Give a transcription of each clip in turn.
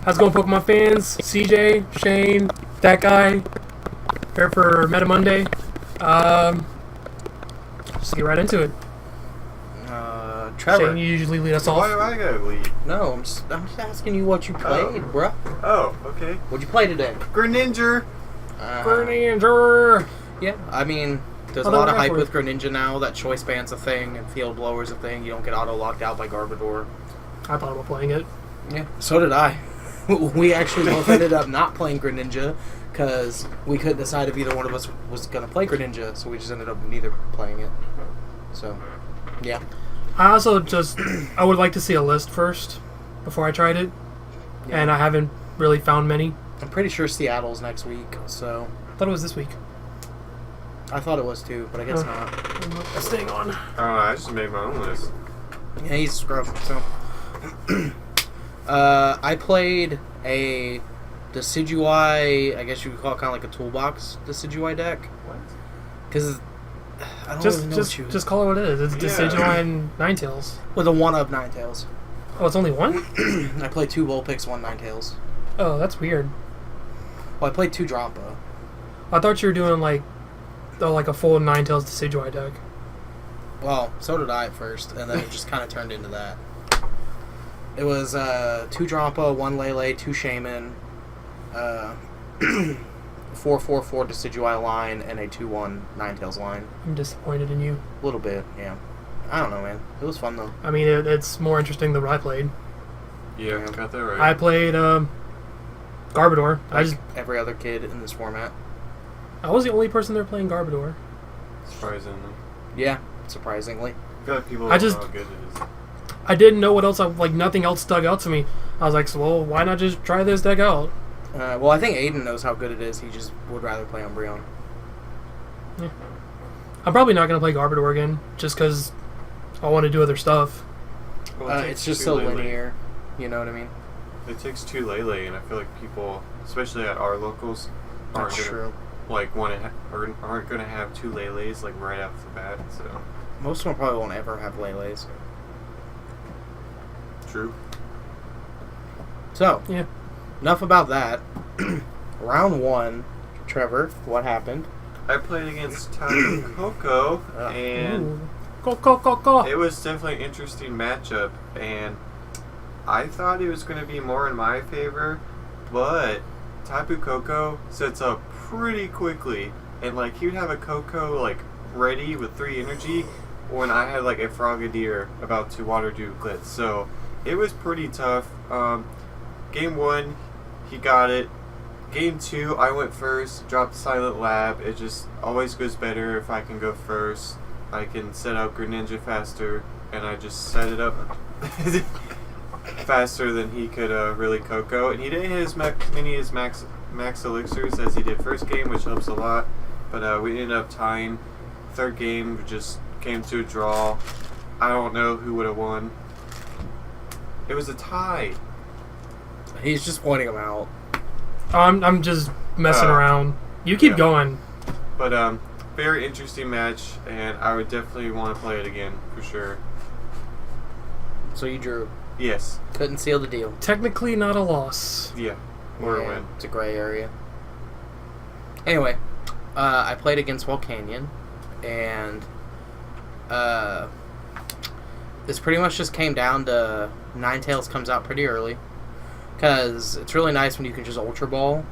How's it going, Pokemon fans? CJ, Shane, that guy. Here for Meta Monday. Just get right into it. Trevor. Shane, you usually lead us off. Why do I gotta lead? No, I'm just asking you what you played, bruh. Oh, okay. What'd you play today? Greninja. Greninja! Yeah, I mean, there's a lot of hype with Greninja now. That choice band's a thing, and field blower's a thing. You don't get auto-locked out by Garbodor. I thought about playing it. Yeah, so did I. We actually both ended up not playing Greninja because we couldn't decide if either one of us was going to play Greninja, so we just ended up neither playing it. So, yeah. I also I would like to see a list first before I tried it, and I haven't really found many. I'm pretty sure Seattle's next week, so... I thought it was this week. I thought it was too, but I guess not. That's staying on. Oh, I just made my own list. Yeah, he's a scrub, so... I played a Decidueye, I guess you could call it kind of like a toolbox Decidueye deck. What? Because I don't really know what you... Just call it what it is. It's Decidueye and Ninetales. With a one of Ninetales. Oh, it's only one? I played 2 Vulpix, 1 Ninetales. Oh, that's weird. Well, I played 2 Drampa. I thought you were doing like a full Ninetales Decidueye deck. Well, so did I at first, and then it just kind of turned into that. It was 2 Drampa, 1 Lele, 2 Shaman, 4-4-4 Decidueye line, and a 2-1 Ninetales line. I'm disappointed in you. A little bit, yeah. I don't know, man. It was fun, though. I mean, it's more interesting than what I played. Yeah, got that right. I played Garbodor. Like every other kid in this format. I was the only person there playing Garbodor. Surprisingly. Yeah, surprisingly. I feel like people don't know how good it is. I didn't know what else. Nothing else stuck out to me. I was like, so, well, why not just try this deck out? Well, I think Aiden knows how good it is. He just would rather play Umbreon. Yeah. I'm probably not going to play Garbodor again, just because I want to do other stuff. Well, it's just so linear. You know what I mean? It takes 2 Lele, and I feel like people, especially at our locals, aren't going to have 2 Leles like right off the bat. So most of them probably won't ever have Leles. True. So, yeah. Enough about that. Round 1, Trevor, what happened? I played against Tapu Koko, and Go. it was definitely an interesting matchup, and I thought it was going to be more in my favor, but Tapu Koko sets up pretty quickly, and he would have a Koko ready with 3 energy when I had a Frogadier about to water Duclet, so it was pretty tough. Game 1, he got it. Game 2, I went first, dropped Silent Lab. It just always goes better if I can go first. I can set up Greninja faster, and I just set it up faster than he could really Koko. And he didn't hit as many as max elixirs as he did first game, which helps a lot. But we ended up tying. Third game, we just came to a draw. I don't know who would have won. It was a tie. He's just pointing them out. I'm just messing around. You keep going. But very interesting match, and I would definitely want to play it again for sure. So you drew. Yes. Couldn't seal the deal. Technically not a loss. Yeah. Or a win. It's a gray area. Anyway, I played against Volcanion, and this pretty much just came down to Ninetales comes out pretty early. Because it's really nice when you can just Ultra Ball.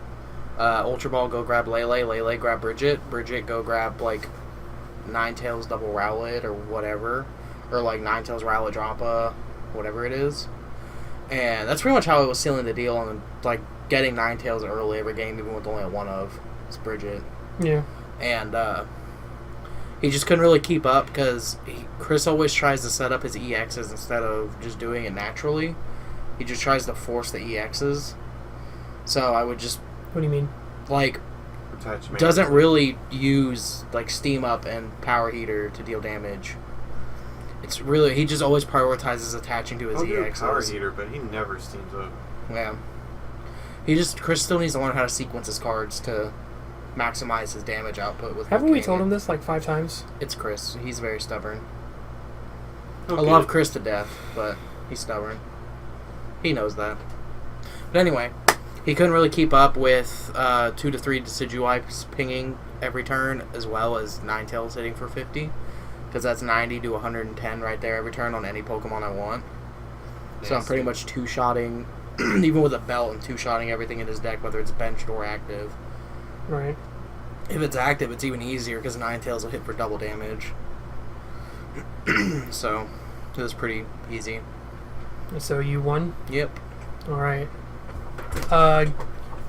Ultra Ball, go grab Lele. Lele, grab Bridget. Bridget, go grab, Ninetales double Rowlet or whatever. Or, Ninetales Rowlet Drampa, whatever it is. And that's pretty much how I was sealing the deal on, getting Ninetales early every game, even with only a 1 of. It's Bridget. Yeah. And, he just couldn't really keep up because Chris always tries to set up his EXs instead of just doing it naturally. He just tries to force the EXs. So I would just... What do you mean? Doesn't really use, Steam Up and Power Heater to deal damage. It's really... He just always prioritizes attaching to his EXs. Power Heater, but he never steams up. Yeah. Chris still needs to learn how to sequence his cards to maximize his damage output with... Haven't we told him this, 5 times? It's Chris. He's very stubborn. Okay. I love Chris to death, but he's stubborn. He knows that. But anyway, he couldn't really keep up with 2 to 3 Decidueyes pinging every turn, as well as Ninetales hitting for 50. Because that's 90 to 110 right there every turn on any Pokemon I want. So I'm pretty much two-shotting, even with a belt, and two-shotting everything in his deck, whether it's benched or active. Right. If it's active, it's even easier because Ninetales will hit for double damage. So, it was pretty easy. So you won? Yep. Alright.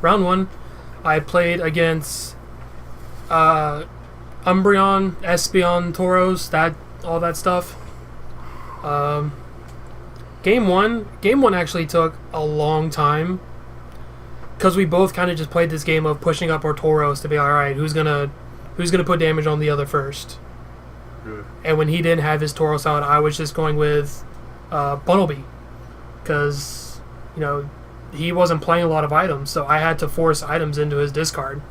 Round 1, I played against Umbreon, Espeon, Tauros, all that stuff. Game one actually took a long time because we both kind of just played this game of pushing up our Tauros to be alright, who's gonna put damage on the other first. And when he didn't have his Tauros out, I was just going with Bunnelby because he wasn't playing a lot of items, so I had to force items into his discard.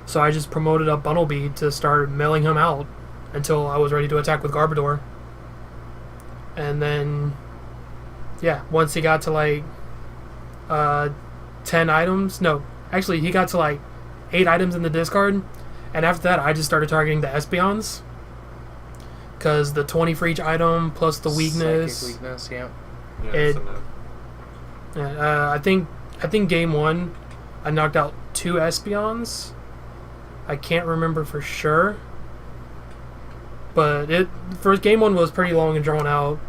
So I just promoted up Bunnelby to start milling him out until I was ready to attack with Garbodor. And then, yeah, once he got to like 10 items, no, actually he got to like 8 items in the discard, and after that I just started targeting the Espeons because the 20 for each item plus the weakness. Psychic weakness, yeah. I think game 1 I knocked out 2 Espeons. I can't remember for sure, but first game 1 was pretty long and drawn out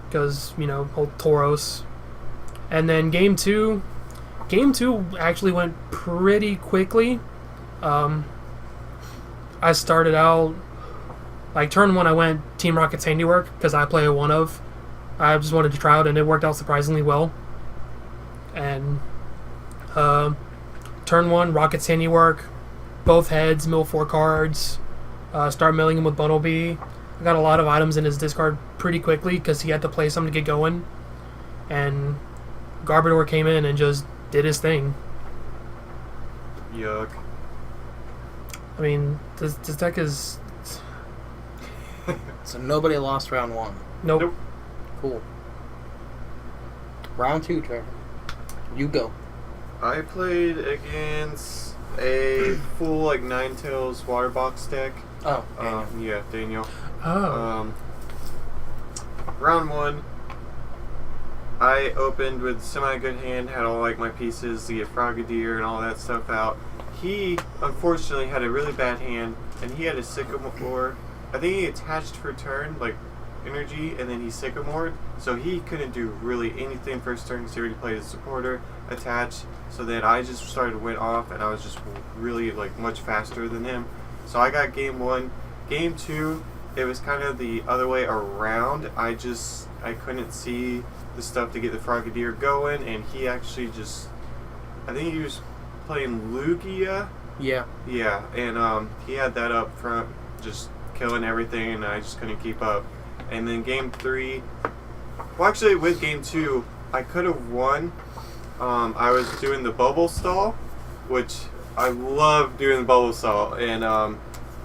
because old Tauros. And then game 2 actually went pretty quickly. I started out like turn 1 I went Team Rocket's Handiwork because I play a 1-of. I just wanted to try out and it worked out surprisingly well. And turn 1 Rocket's Handiwork, both heads, mill 4 cards, start milling him with Bunnelby. I got a lot of items in his discard pretty quickly because he had to play something to get going. And Garbodor came in and just did his thing. Yuck. I mean, this deck is... So nobody lost round 1. Nope. Cool. Round 2, Trevor. You go. I played against a full like Ninetales water box deck. Oh, yeah, Daniel. Oh. Round 1, I opened with semi-good hand, had all like my pieces to get Frogadier and all that stuff out. He unfortunately had a really bad hand, and he had a Sycamore. I think he attached for turn, like energy, and then he Sycamored, so he couldn't do really anything first turn because he already played a supporter attached. So then I just went off, and I was just really like much faster than him. So I got game 1. Game 2, it was kind of the other way around. I couldn't see the stuff to get the Frogadier going, and he actually I think he was playing Lugia. Yeah. Yeah, and he had that up front, just killing everything, and I just couldn't keep up. And then game 3, well, actually with game 2, I could have won. I was doing the bubble stall, which I love doing the bubble stall, and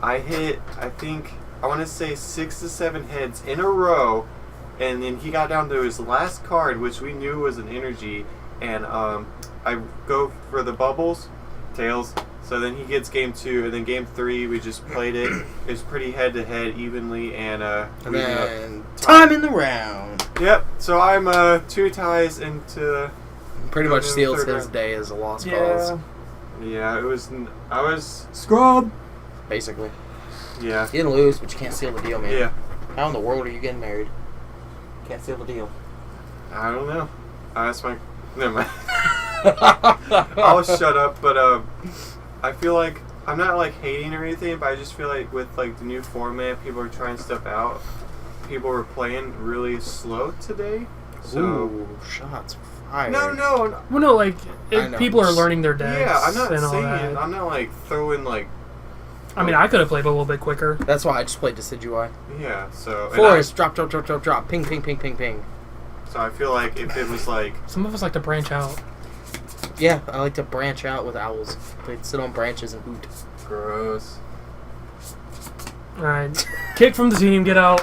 I hit, I want to say 6 to 7 hits in a row, and then he got down to his last card, which we knew was an energy, and I go for the bubbles, tails. So then he gets game 2, and then game 3 we just played it. It was pretty head to head evenly, and then time in the round. Yep. So I'm 2 ties into. Pretty much seals his day as a lost cause. Yeah, it was. I was Scrub. Basically. Yeah. You didn't lose, but you can't seal the deal, man. Yeah. How in the world are you getting married? Can't seal the deal. I don't know. That's my. Never mind. I'll shut up, but I feel like I'm not like hating or anything, but I just feel like with like the new format, people are trying stuff out. People were playing really slow today. So Ooh, shots fired. No. Well, no, like people are learning their decks. Yeah, I'm not and all saying. that. I'm not like throwing like. I mean, I could have played a little bit quicker. That's why I just played Decidueye. Yeah. So. Forest, drop, ping, ping, ping, ping, ping. So I feel like if it was like. Some of us like to branch out. Yeah, I like to branch out with owls. They'd sit on branches and hoot. Gross. Alright. Kick from the team, get out.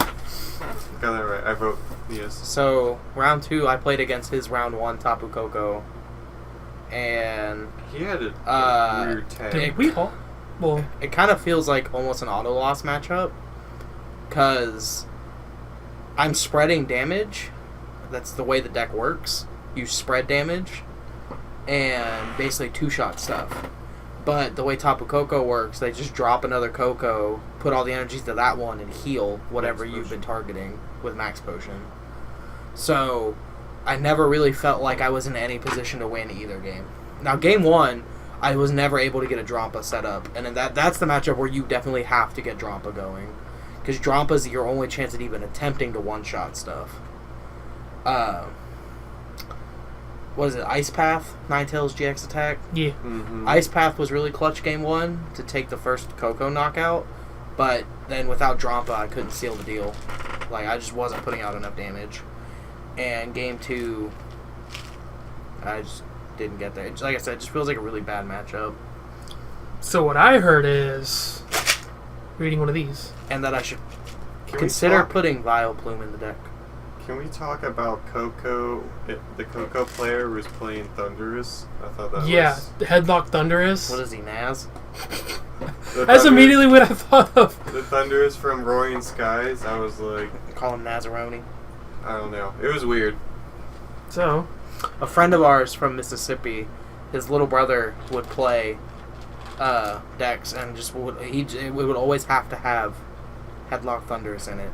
Got that right. I wrote yes. So, round 2, I played against his round 1, Tapu Koko. and He had a weird tag. Did we all? Well, it kind of feels like almost an auto loss matchup because I'm spreading damage. That's the way the deck works. You spread damage and basically two-shot stuff. But the way Tapu Koko works, they just drop another Koko, put all the energies to that one, and heal whatever you've been targeting with Max Potion. So I never really felt like I was in any position to win either game. Now, game one, I was never able to get a Drampa set up, and then that's the matchup where you definitely have to get Drampa going. Because Drampa's your only chance at even attempting to one-shot stuff. What is it, Ice Path? Ninetales GX attack? yeah. Mm-hmm. Ice Path was really clutch game one to take the first Koko knockout, but then without Drampa, I couldn't seal the deal. Like, I just wasn't putting out enough damage. And game two, I just didn't get there. Like I said, it just feels like a really bad matchup. So what I heard is reading one of these. And that I should Can we consider talk- putting Vileplume in the deck. Can we talk about Coco? The Coco player was playing Thunderous. I thought that Yeah, was... Headlock Thunderous. What is he, Naz? That's immediately what I thought of. The Thunderous from Roaring Skies. I was like, Call him Nazaroni. I don't know. It was weird. So, A friend of ours from Mississippi, his little brother would play decks and just we would always have to have Headlock Thunderous in it.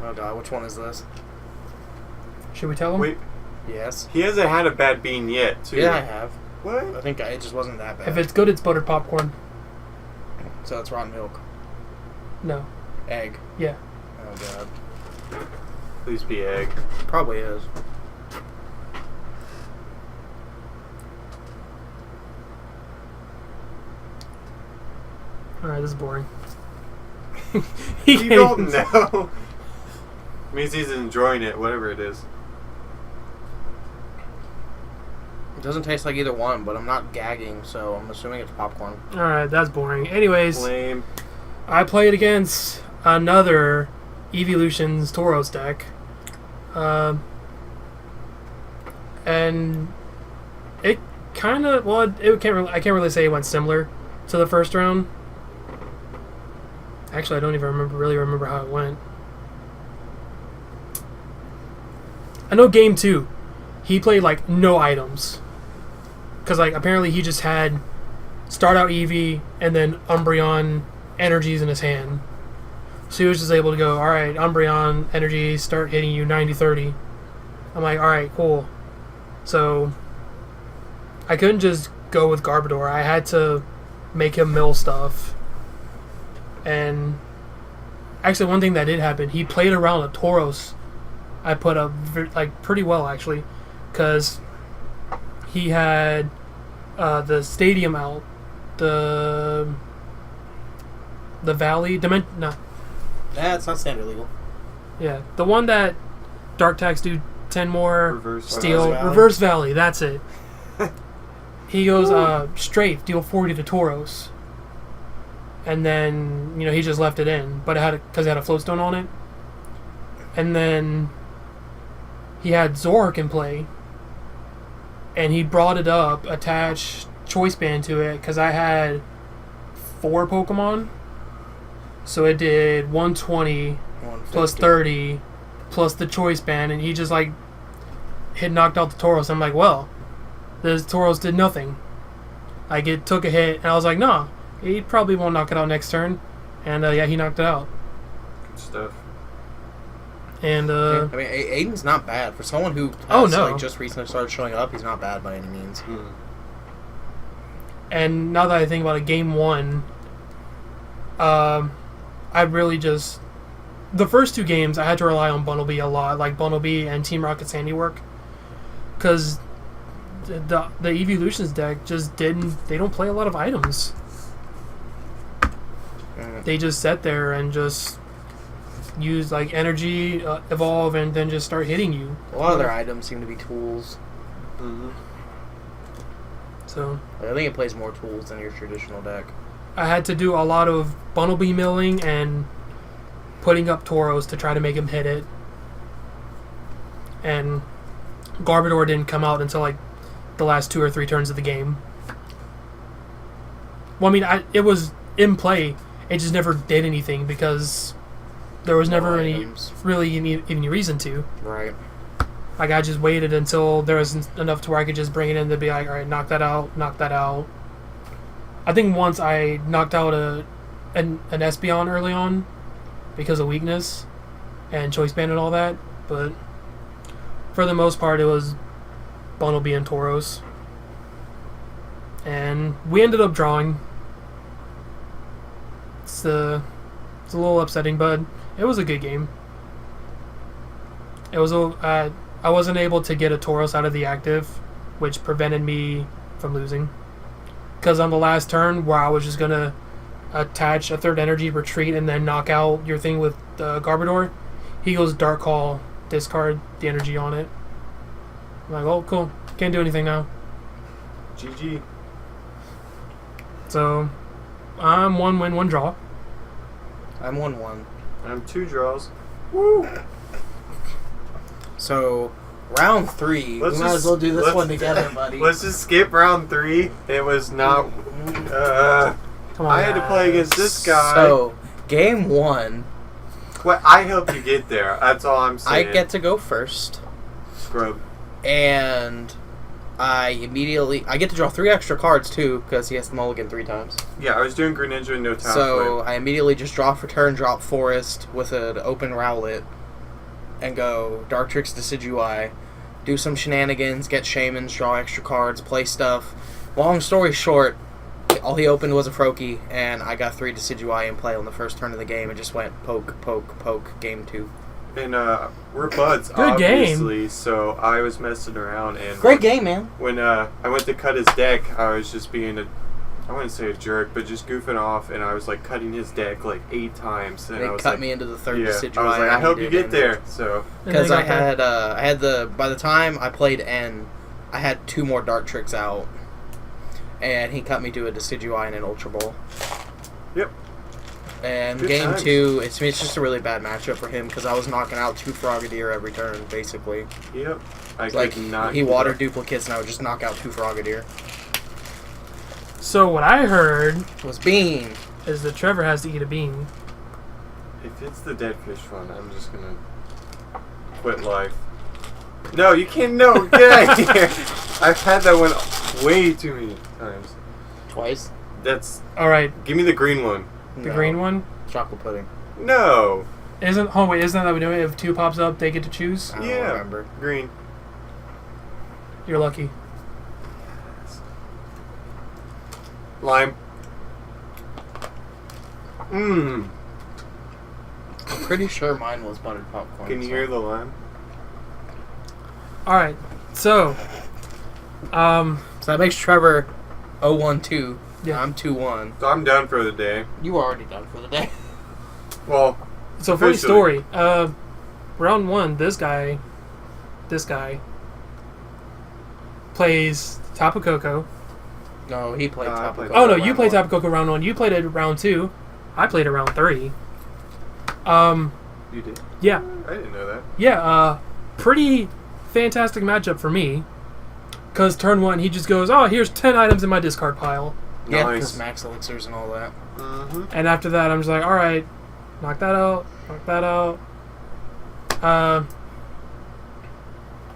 Oh god, which one is this? should we tell him? Wait, Yes. he hasn't had a bad bean yet, too. Yeah, I have. What? I think it just wasn't that bad. If it's good, it's buttered popcorn. So it's rotten milk. No. Egg. Yeah. Oh god. Please be egg. Probably is. Alright, this is boring. You don't know. Means he's enjoying it, whatever it is. It doesn't taste like either one, but I'm not gagging, so I'm assuming it's popcorn. Alright, that's boring. Anyways, Lame. I played against another Evolutions Tauros deck. And it kind of, well, I can't really say it went similar to the first round. Actually, I don't even really remember how it went. I know game 2, he played like no items. Because like apparently he just had start out Eevee and then Umbreon energies in his hand. So he was just able to go, alright, Umbreon energy, start hitting you 90-30. I'm like, alright, cool. So I couldn't just go with Garbodor. I had to make him mill stuff. And actually one thing that did happen, he played around a Tauros I put up like pretty well actually, because he had the stadium out, the Valley no, It's not standard legal. yeah, the one that Dark Tags do 10 more Reverse steal Valley. Reverse Valley. That's it. He goes Strafe, deal 40 to Tauros, and then he just left it in, but it had because it had a floatstone on it, and then he had Zork in play, and he brought it up, attached Choice Band to it, because I had 4 Pokemon, so it did 120 plus 30 plus the Choice Band, and he just like hit knocked out the Tauros. I'm like, well, this Tauros did nothing. Like, it took a hit, and I was like, nah, he probably won't knock it out next turn, and yeah, he knocked it out. Good stuff. And I mean, Aiden's not bad for someone who has, Oh, no. like, just recently started showing up. He's not bad by any means. And now that I think about it, game 1, I really just... The first 2 games, I had to rely on Bumblebee a lot, like Bumblebee and Team Rocket's handiwork. Because the Evolutions deck just didn't... They don't play a lot of items. They just sit there and just use, like, energy, evolve, and then just start hitting you. A lot of their items seem to be tools. Mm-hmm. So I think it plays more tools than your traditional deck. I had to do a lot of Bumblebee milling and putting up Tauros to try to make him hit it. And Garbodor didn't come out until like the last 2 or 3 turns of the game. Well, I mean, it was in play. It just never did anything because there was never any reason to. Right. Like, I just waited until there was enough to where I could just bring it in to be like, all right, knock that out, knock that out. I think once I knocked out an Espeon early on because of weakness and choice band and all that, but for the most part, it was Bunnelby and Tauros. And we ended up drawing. It's a little upsetting, but it was a good game. It was I wasn't able to get a Tauros out of the active, which prevented me from losing. Because on the last turn, where I was just gonna attach a third energy, retreat, and then knock out your thing with Garbodor, he goes Dark Call, discard the energy on it. I'm like, oh, cool. Can't do anything now. GG. So, I'm 1 win, 1 draw. I'm 1-1. I'm 2 draws. Woo! So, round 3. We might as well do this one together, buddy. Let's just skip round 3. It was not. Come on, I had to play against this guy. So, game 1. Well, I helped you get there. That's all I'm saying. I get to go first. Scrub. And I get to draw 3 extra cards too, because he has to mulligan 3 times. Yeah, I was doing Greninja and no time. So I immediately just draw for turn, drop Forest with an open Rowlet, and go Dartrix Decidueye, do some shenanigans, get Shamans, draw extra cards, play stuff. Long story short, all he opened was a Froakie, and I got 3 Decidueye in play on the first turn of the game, and just went poke, poke, poke, game 2. And we're buds, Good obviously, game. so I was messing around. And Great game, man. When I went to cut his deck, I was just being I wouldn't say a jerk, but just goofing off, and I was like cutting his deck like 8 times. And They I was cut like, me into the third yeah, Decidueye. I was like, I hope you get needed, there. So because And I they got had by the time I played N, I had 2 more Dartrix out, and he cut me to a Decidueye and an Ultra Ball. Yep. And Good game times. 2, it's just a really bad matchup for him because I was knocking out 2 Frogadier every turn, basically. Yep. I It's like could not. he keep water up. duplicates, and I would just knock out 2 Frogadier. So what I heard It was Bean. is that Trevor has to eat a bean. If it's the dead fish one, I'm just gonna quit life. No, you can't. No, get out of here. I've had that one way too many times. Twice? That's. All right, Give me the green one. the green one. Chocolate pudding. No. Isn't that we do it? If 2 pops up, they get to choose. I don't Yeah. remember. Green. You're lucky. Lime. Mmm. I'm pretty sure mine was buttered popcorn. Can you hear the lime? All right, so So that makes Trevor 0-1-2. Yeah. I'm 2-1. So I'm done for the day. You were already done for the day. Well, so funny officially. story. Round 1, this guy plays Tapu Koko. No, he played No, I Tapu played- Koko Oh no, you round played 1. Tapu Koko round 1. You played it round 2. I played it round 3. You did? Yeah, I didn't know that. yeah. Pretty fantastic matchup for me. Cause turn 1, he just goes, "Oh, here's 10 items in my discard pile," Yeah, Nice. because max elixirs and all that. Mm-hmm. and after that, I'm just like, "All right, knock that out, knock that out."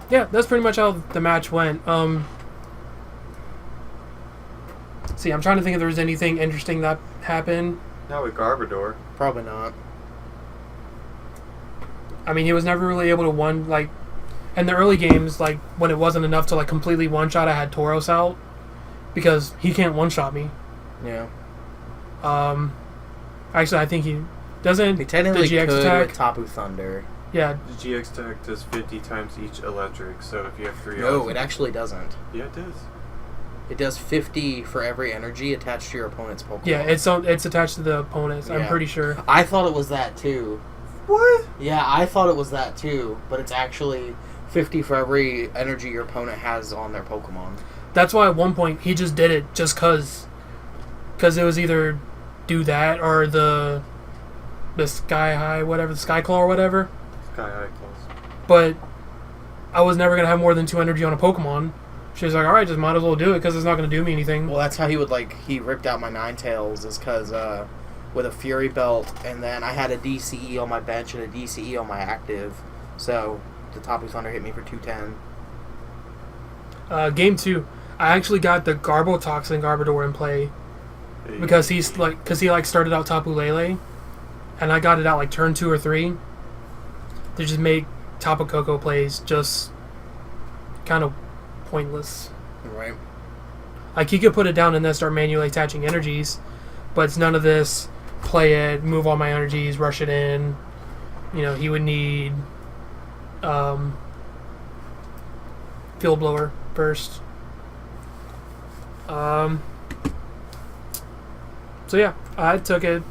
Yeah, that's pretty much how the match went. See, I'm trying to think if there was anything interesting that happened. Not with Garbodor. Probably not. I mean, he was never really able to in the early games, like when it wasn't enough to like completely one shot. I had Tauros out because he can't one shot me. Yeah. Actually, I think he doesn't. He technically the GX could attack. with Tapu Thunder. Yeah, The GX attack does 50 times each electric, so if you have 3 No, options- it actually doesn't. Yeah, it does. It does 50 for every energy attached to your opponent's Pokemon. yeah, it's attached to the opponents. I'm Yeah. pretty sure. I thought it was that too. What? Yeah, I thought it was that too, but it's actually 50 for every energy your opponent has on their Pokemon. That's why at one point he just did it just cause it was either do that or the Sky High whatever, the Sky Claw or whatever. Sky High Claws. But I was never gonna have more than 2 energy on a Pokemon, She was like, all right, just might as well do it because it's not going to do me anything. Well, that's how he would, he ripped out my Ninetales, is because, with a Fury Belt, and then I had a DCE on my bench and a DCE on my active, so the Tapu Thunder hit me for 210. Game 2, I actually got the Garbotoxin Garbodor in play because he started out Tapu Lele, and I got it out turn 2 or 3 to just make Tapu Koko plays just kind of pointless. Right. He could put it down and then start manually attaching energies, but it's none of this play it, move all my energies, rush it in. He would need Field Blower first. So yeah, I took it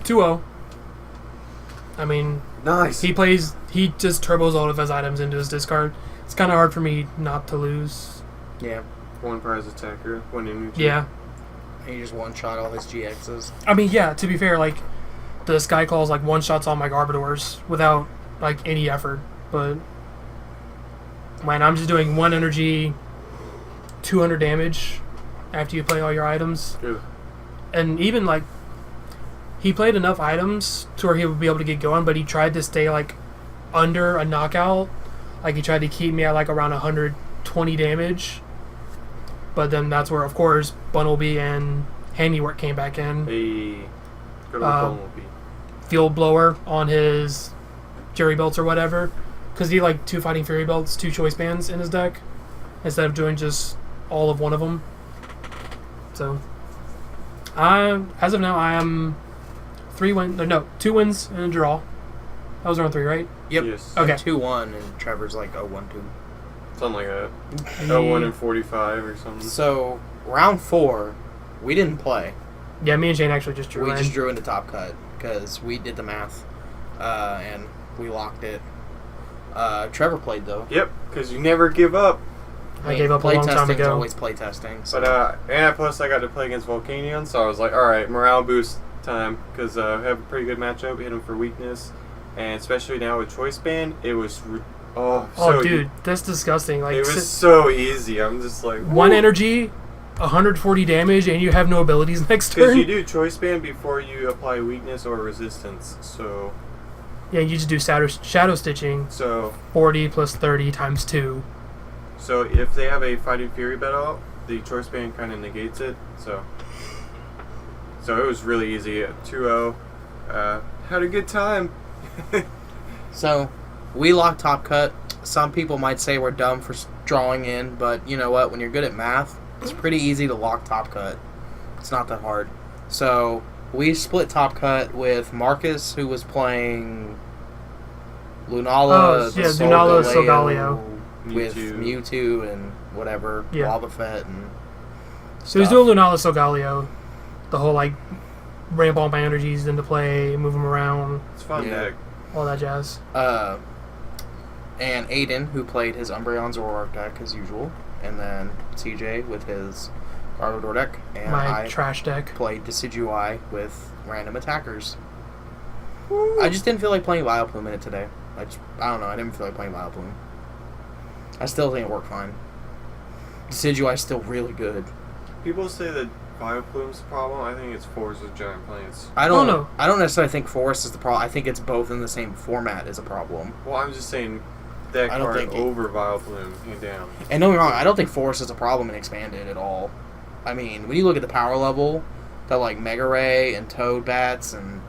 2-0. I mean, nice. He just turbos all of his items into his discard. It's kind of hard for me not to lose. Yeah. One prize attacker, one energy. Yeah. And you just one-shot all his GXs. I mean, yeah, to be fair, the Sky Calls, one-shots all my Garbodors without, any effort. But when I'm just doing 1 energy, 200 damage after you play all your items. Ew. And even, he played enough items to where he would be able to get going, but he tried to stay, under a knockout. He tried to keep me at, around 120 damage. But then that's where, of course, Bunnelby and Handiwork came back in. Hey, good old Bunnelby. Field Blower on his Jerry Belts or whatever. Because he 2 Fighting Fury Belts, 2 Choice Bands in his deck. Instead of doing just all of one of them. So, as of now, I am 2 wins and a draw. I was around 3, right? Yep. Yes. Okay. 2-1, and Trevor's 0-1-2. Something like that. 1 and 45 or something. So, round 4, we didn't play. Yeah, me and Shane actually just drew We in. just drew into Top Cut, because we did the math, and we locked it. Trevor played, though. Yep, because you never give up. I gave up a long time ago. Always play testing. So. But and plus I got to play against Volcanion, so I was like, all right, morale boost time, because we have a pretty good matchup. Hit him for weakness, and especially now with Choice Band, it was dude, that's disgusting. It was so easy. I'm just like, 1 energy, 140 damage, and you have no abilities next because turn. you do Choice Band before you apply weakness or resistance. So yeah, you just do shadow stitching. So 40 plus 30 times 2. So if they have a Fighting Fury battle, the Choice Band kind of negates it. So it was really easy. 2-0. Had a good time. So we locked Top Cut. Some people might say we're dumb for drawing in, but you know what? When you're good at math, it's pretty easy to lock Top Cut. It's not that hard. So we split Top Cut with Marcus, who was playing Lunala, Solgaleo. With Mewtwo and whatever, Wobbuffet and stuff. So he's doing Lunala Solgaleo. The whole, ramp all my energies into play, move them around. It's fun deck. All that jazz. And Aiden, who played his Umbreon Zoroark deck as usual. And then CJ with his Garbodor deck. And my trash deck. Played Decidueye with random attackers. Woo. I just didn't feel like playing Vileplume in it today. I don't know, I didn't feel like playing Vileplume. I still think it worked fine. Decidueye's still really good. People say that Vileplume's the problem. I think it's Forest with Giant Plants. I don't necessarily think Forest is the problem. I think it's both in the same format is a problem. Well, I'm just saying that card over Vileplume, hands down. And don't get me wrong, I don't think Forest is a problem in Expanded at all. I mean, when you look at the power level that Mega Ray and Toad Bats and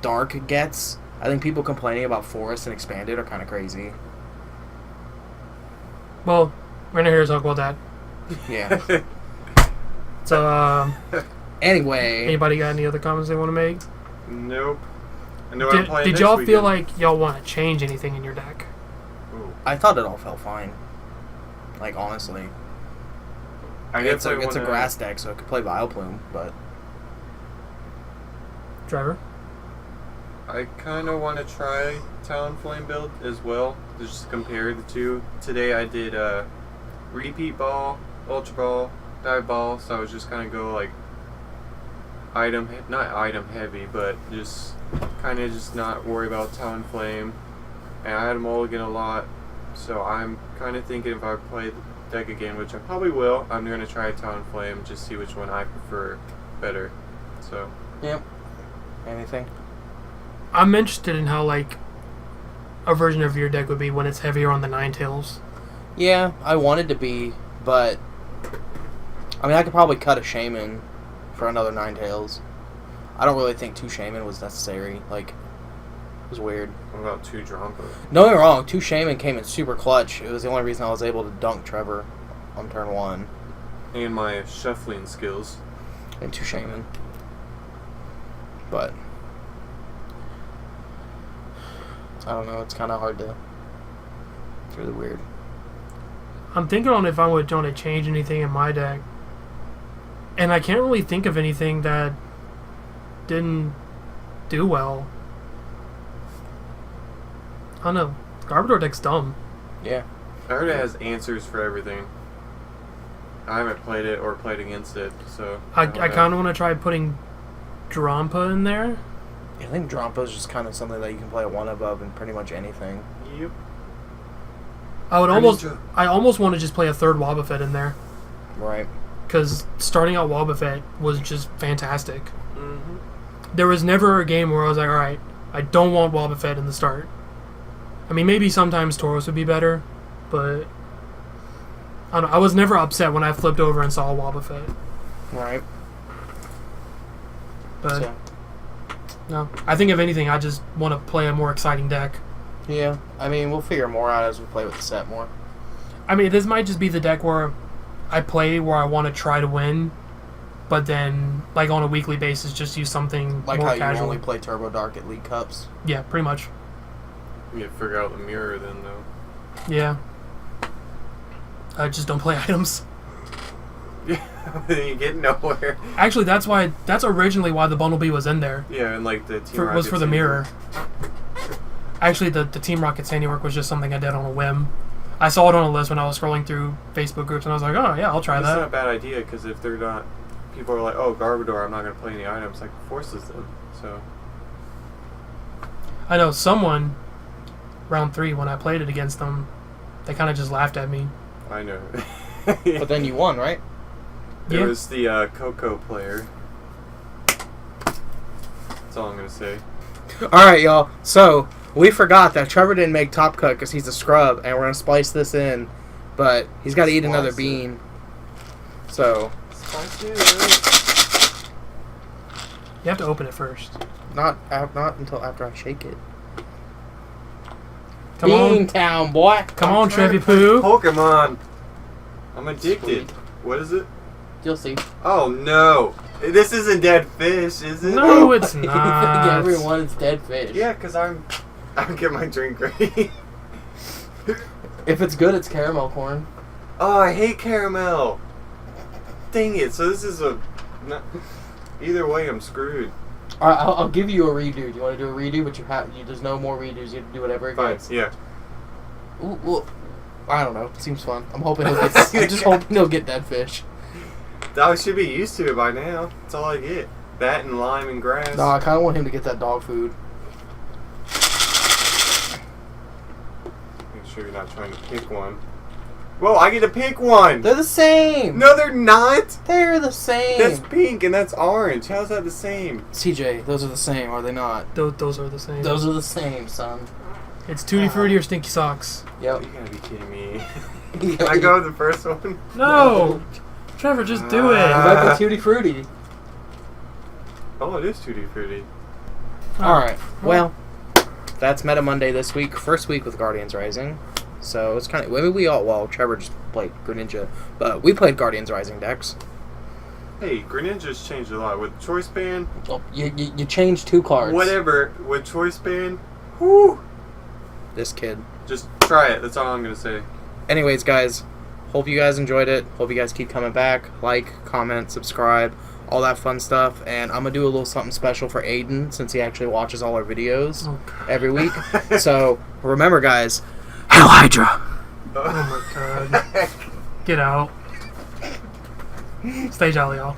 Dark gets, I think people complaining about Forest and Expanded are kind of crazy. Well, we're not here to talk about that. Yeah. So, anyway. Anybody got any other comments they want to make? Nope. Did y'all feel like y'all want to change anything in your deck? Ooh. I thought it all felt fine. Honestly. It's a grass deck, so it could play Vileplume, but... Driver? I kind of want to try Talonflame build as well, to just compare the two. Today I did Repeat Ball, Ultra Ball, Dive Ball, so I was just kind of go not item heavy, but just kind of just not worry about Talonflame. And I had a mulligan a lot, so I'm kind of thinking if I play deck again, which I probably will, I'm going to try Talonflame, just see which one I prefer better. So. Yep. Anything? I'm interested in how, like, a version of your deck would be when it's heavier on the Ninetales. Yeah, I wanted to be, but I mean, I could probably cut a Shaman for another Ninetales. I don't really think 2 Shaman was necessary. Like, it was weird. What about 2 Drampa? No, you're wrong. 2 Shaman came in super clutch. It was the only reason I was able to dunk Trevor on turn 1. And my shuffling skills. And 2 Shaman. But I don't know. It's kind of hard to. It's really weird. I'm thinking on if I would want to change anything in my deck. And I can't really think of anything that didn't do well. I don't know. Garbodor deck's dumb. Yeah. I heard it has answers for everything. I haven't played it or played against it, so. I kind of want to try putting Drampa in there. I think Drampa is just kind of something that you can play 1 above in pretty much anything. Yep. I almost want to just play a 3rd Wobbuffet in there. Right. Because starting out Wobbuffet was just fantastic. Mm-hmm. There was never a game where I was like, alright, I don't want Wobbuffet in the start. I mean, maybe sometimes Tauros would be better, but I don't know. I was never upset when I flipped over and saw a Wobbuffet. Right. But So, no, I think if anything, I just want to play a more exciting deck. yeah. I mean, we'll figure more out as we play with the set more. I mean, this might just be the deck where I play where I want to try to win, but then, like, on a weekly basis, just use something Like more how casual. you only play Turbo Dark at League Cups. Yeah, pretty much. You need to figure out the mirror then, though. Yeah. I just don't play items. Yeah, then you get nowhere. Actually, that's originally why the Bumblebee was in there. Yeah, and like the Team Was Rocket's for the handiwork. mirror. Actually, the Team Rocket's handiwork was just something I did on a whim. I saw it on a list when I was scrolling through Facebook groups, and I was like, oh, yeah, I'll try It's not a that. bad idea, because if they're not... People are like, oh, Garbodor, I'm not going to play any items. Like, forces them, so... I know someone, round 3, when I played it against them, they kind of just laughed at me. I know. But then you won, right? It Yeah. was the Coco player. That's all I'm going to say. Alright, y'all. So, we forgot that Trevor didn't make Top Cut because he's a scrub, and we're going to splice this in. But he's got to eat another Splice it. bean. So, You have to open it first. not until after I shake it. Come Bean on. Town, boy. Come on, trying Trevi to play Poo. Pokemon. I'm addicted. Sweet. What is it? You'll see. Oh no! This isn't dead fish, is it? No, it's You think not. everyone's dead fish. Yeah, because I'm getting my drink ready. If it's good, it's caramel corn. Oh, I hate caramel. Dang it! So this is a. No, either way, I'm screwed. Alright, I'll give you a redo. Do you want to do a redo? But there's no more redos. You have to do whatever it Fine. gets. Yeah. Ooh, well, I don't know. Seems fun. I'm hoping he'll get. I'm just hoping he'll get dead fish. I should be used to it by now. That's all I get. That and lime and grass. No, I kind of want him to get that dog food. Make sure you're not trying to pick one. Whoa! I get to pick one. They're the same. No, they're not. They're the same. That's pink and that's orange. How's that the same? CJ, those are the same, are they not? Those are the same. Those are the same, son. It's Tutti Frutti or Stinky Socks. Yep. You gotta be kidding me. Can I go with the first one? No! Trevor, just do it. Might be Tutti Frutti. Oh, it is Tutti Frutti. Alright, well, that's Meta Monday this week. First week with Guardians Rising. So it's kind of. Well, Trevor just played Greninja, but we played Guardians Rising decks. Hey, Greninja's changed a lot. With Choice Band, Well, you changed 2 cards. whatever. With Choice Band, whoo! This kid. Just try it. That's all I'm gonna say. Anyways, guys, hope you guys enjoyed it. Hope you guys keep coming back. Like, comment, subscribe, all that fun stuff. And I'm going to do a little something special for Aiden since he actually watches all our videos every week. So, remember, guys, Hail Hydra! Oh my god. Get out. Stay jolly, y'all.